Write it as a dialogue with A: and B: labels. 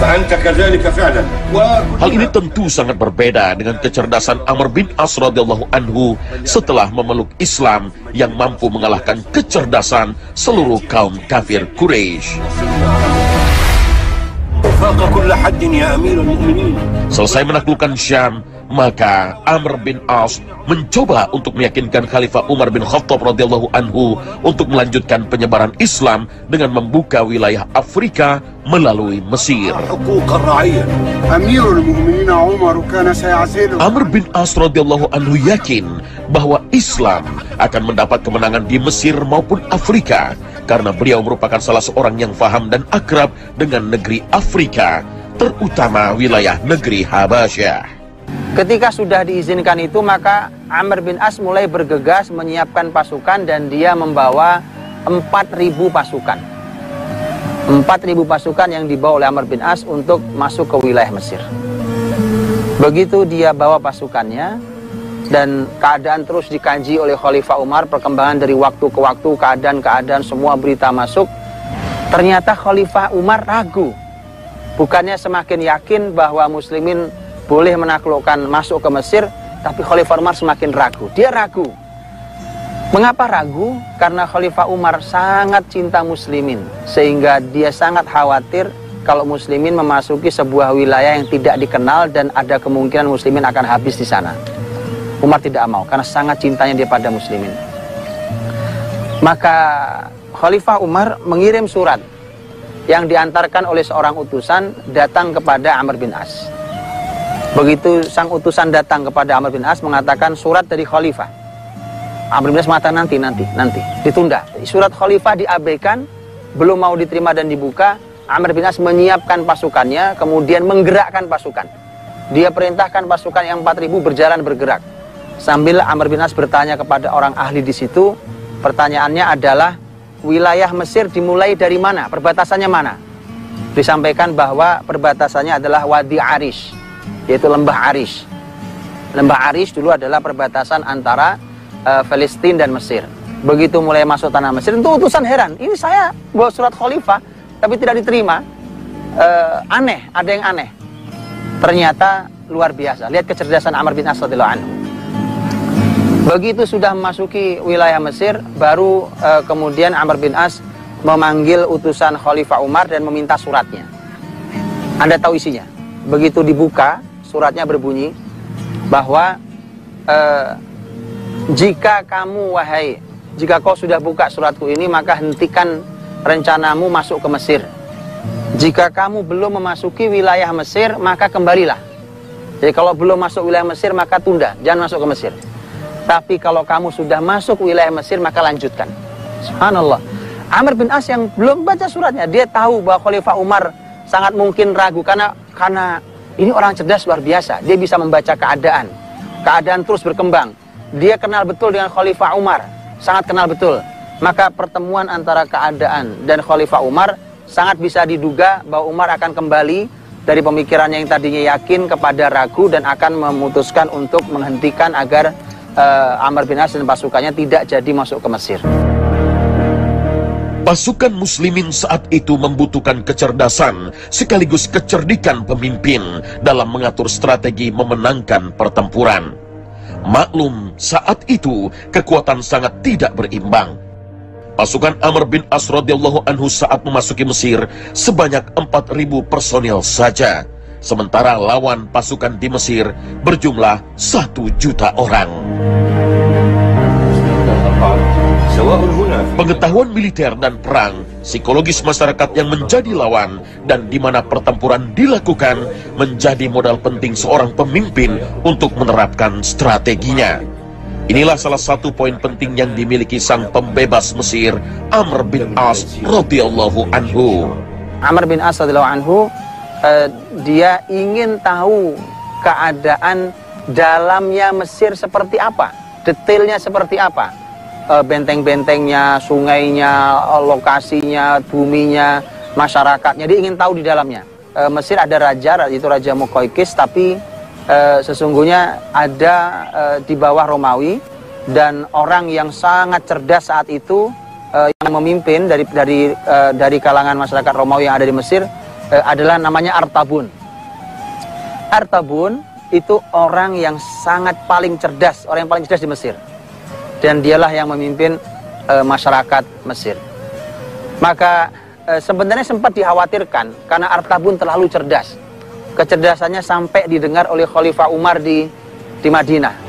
A: فأنت كذلك فعلا.
B: Hal ini tentu sangat berbeda dengan kecerdasan Amr bin As radhiyallahu anhu setelah memeluk Islam yang mampu mengalahkan kecerdasan seluruh kaum kafir Quraisy. Selesai menaklukkan Syam, maka Amr bin As mencoba untuk meyakinkan Khalifah Umar bin Khattab radhiyallahu anhu untuk melanjutkan penyebaran Islam dengan membuka wilayah Afrika melalui Mesir. Amr bin As radhiyallahu anhu yakin bahwa Islam akan mendapat kemenangan di Mesir maupun Afrika karena beliau merupakan salah seorang yang faham dan akrab dengan negeri Afrika, terutama wilayah negeri Habasyah.
C: Ketika sudah diizinkan itu, maka Amr bin As mulai bergegas menyiapkan pasukan dan dia membawa 4.000 pasukan. 4.000 pasukan yang dibawa oleh Amr bin As untuk masuk ke wilayah Mesir. Begitu dia bawa pasukannya dan keadaan terus dikaji oleh Khalifah Umar, perkembangan dari waktu ke waktu, keadaan-keadaan semua berita masuk. Ternyata Khalifah Umar ragu. Bukannya semakin yakin bahwa muslimin boleh menaklukkan masuk ke Mesir, tapi Khalifah Umar semakin ragu. Dia ragu. Mengapa ragu? Karena Khalifah Umar sangat cinta muslimin, sehingga dia sangat khawatir kalau muslimin memasuki sebuah wilayah yang tidak dikenal dan ada kemungkinan muslimin akan habis di sana. Umar tidak mau karena sangat cintanya dia pada muslimin. Maka Khalifah Umar mengirim surat yang diantarkan oleh seorang utusan datang kepada Amr bin As. Begitu sang utusan datang kepada Amr bin As mengatakan surat dari Khalifah. Amr bin As mengatakan nanti, ditunda. Surat Khalifah diabaikan, belum mau diterima dan dibuka. Amr bin As menyiapkan pasukannya, kemudian menggerakkan pasukan. Dia perintahkan pasukan yang 4.000 berjalan bergerak. Sambil Amr bin As bertanya kepada orang ahli di situ, pertanyaannya adalah wilayah Mesir dimulai dari mana? Perbatasannya mana? Disampaikan bahwa perbatasannya adalah Wadi Arish, yaitu lembah Arish. Lembah Arish dulu adalah perbatasan antara Palestina dan Mesir. Begitu mulai masuk tanah Mesir, itu utusan heran. Ini saya bawa surat Khalifah, tapi tidak diterima. Aneh, ada yang aneh. Ternyata luar biasa. Lihat kecerdasan Amr bin As radhiyallahu anhu. Begitu sudah memasuki wilayah Mesir, baru kemudian Amr bin As memanggil utusan Khalifah Umar dan meminta suratnya. Anda tahu isinya? Begitu dibuka, suratnya berbunyi bahwa jika kau sudah buka suratku ini, maka hentikan rencanamu masuk ke Mesir. Jika kamu belum memasuki wilayah Mesir, maka kembalilah. Jadi kalau belum masuk wilayah Mesir, maka tunda, jangan masuk ke Mesir. Tapi kalau kamu sudah masuk wilayah Mesir, maka lanjutkan. Subhanallah. Amr bin As yang belum baca suratnya, dia tahu bahwa Khalifah Umar sangat mungkin ragu karena ini orang cerdas luar biasa. Dia bisa membaca keadaan. Keadaan terus berkembang. Dia kenal betul dengan Khalifah Umar, sangat kenal betul. Maka pertemuan antara keadaan dan Khalifah Umar sangat bisa diduga bahwa Umar akan kembali dari pemikirannya yang tadinya yakin kepada ragu dan akan memutuskan untuk menghentikan agar Amr bin As dan pasukannya tidak jadi masuk ke Mesir.
B: Pasukan muslimin saat itu membutuhkan kecerdasan sekaligus kecerdikan pemimpin dalam mengatur strategi memenangkan pertempuran. Maklum, saat itu kekuatan sangat tidak berimbang. Pasukan Amr bin As radhiyallahu anhu saat memasuki Mesir sebanyak 4.000 personil saja. Sementara lawan pasukan di Mesir berjumlah 1 juta orang. Pengetahuan militer dan perang, psikologis masyarakat yang menjadi lawan, dan di mana pertempuran dilakukan menjadi modal penting seorang pemimpin untuk menerapkan strateginya. Inilah salah satu poin penting yang dimiliki sang pembebas Mesir, Amr bin As radhiyallahu anhu.
C: Amr bin As radhiyallahu anhu, dia ingin tahu keadaan dalamnya Mesir seperti apa, detailnya seperti apa, benteng-bentengnya, sungainya, lokasinya, buminya, masyarakatnya. Dia ingin tahu di dalamnya. Mesir ada raja, yaitu Raja Muqawqis, tapi sesungguhnya ada di bawah Romawi, dan orang yang sangat cerdas saat itu yang memimpin dari kalangan masyarakat Romawi yang ada di Mesir, adalah namanya Artabun. Artabun itu orang yang sangat paling cerdas, orang yang paling cerdas di Mesir. Dan dialah yang memimpin masyarakat Mesir. Maka sebenarnya sempat dikhawatirkan karena Artabun terlalu cerdas. Kecerdasannya sampai didengar oleh Khalifah Umar di Madinah.